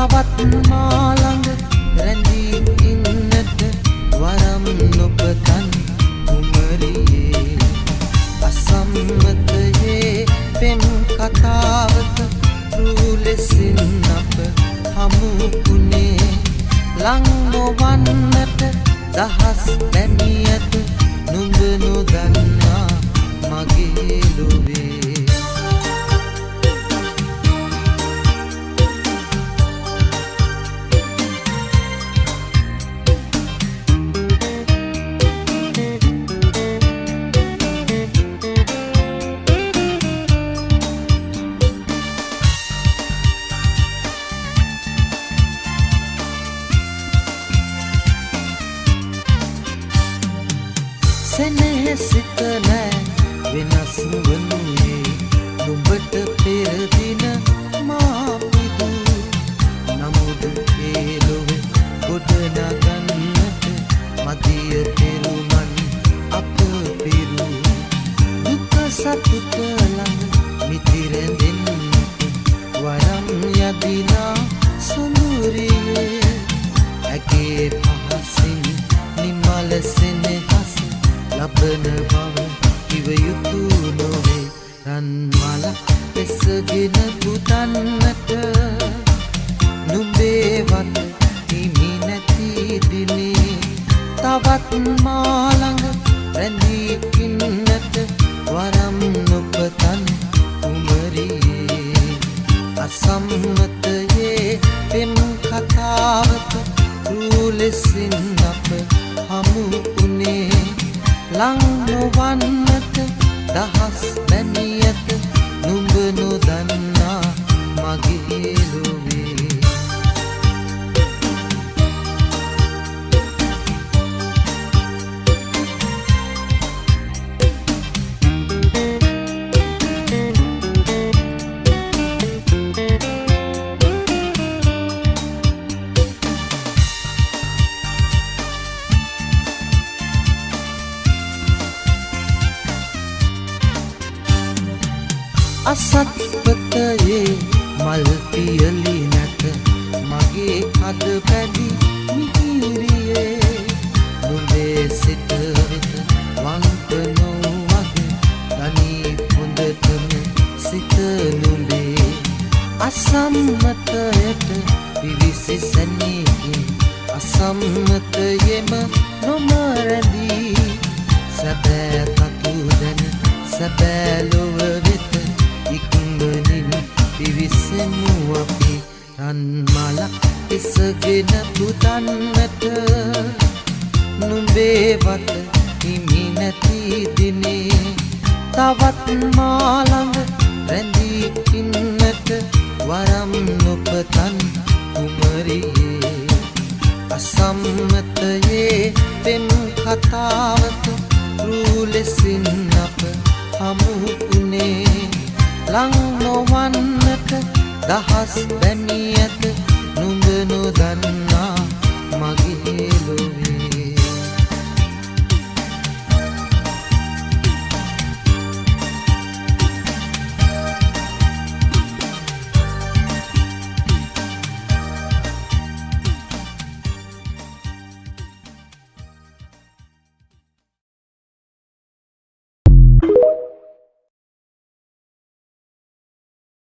තවත් මා ළඟ රැඳී ඉන්නට වරම් නොපතන් කුමරියේ අසම්මතයේ පෙම් කතාවක රුලෙසින් අප හමු වුණේ ලං නොවන්නට දහස් දැනියත නුඹ නොදන්නා මගේ ලොවේ සෙනෙහසිත නෑ වෙනස් වනුයේ නුඹට පෙර දින මා පිදු නමුත් ඒ ලොව ගොඩනගන්නට මදිය පෙරුමන් අප පිරු දුක සතුට ළඟ මිතිරැඳෙන්නට වරම් යදිනා සුඳුරියේ ඇගේ පහසින් නිමල සෙනෙහස ලබන බව කිව යුතු නොවේ රන් මල එසගෙන පුතන්නට නුඹේ වත හිමි නැති දිනේ තවත් මා ළඟ රැඳී ඉන්නට වරම් නොපතන් කුමරියේ අසම්මතයේ පෙම් කතාවක රුලෙසින් අප හමු වුණේ ලං නොවන්නට දහස් දැනියත නුඹ නොදන්නා මගේ ලොවේ අසත්පතයේ මල් පියලි නැත මගේ හද පැදි මිහිරියේ නුඹේ සිත වෙත වංක නොවගේ තනි හොඳටම සිත නුඹේ අසම්මතයට පිවිසි සැනීකින් අසම්මතයෙම නොමරදී සැබෑ කතු දැන සැබෑ ලොව වෙත ඉක්මනින් පිවිසෙමු අපි රන් මලක් එසගෙන පුතන්නට නුඹේ වත හිමි නැති දිනේ තවත් මා ළඟ රැඳී ඉන්නට වරම් නොපතන් කුමරියේ අසම්මතයේ පෙම් කතාවක රුලෙසින් අප හමු වුණේ ලං නොවන්නට දහස් දැනියත නුඹ නොදන්නා මගේ ලොව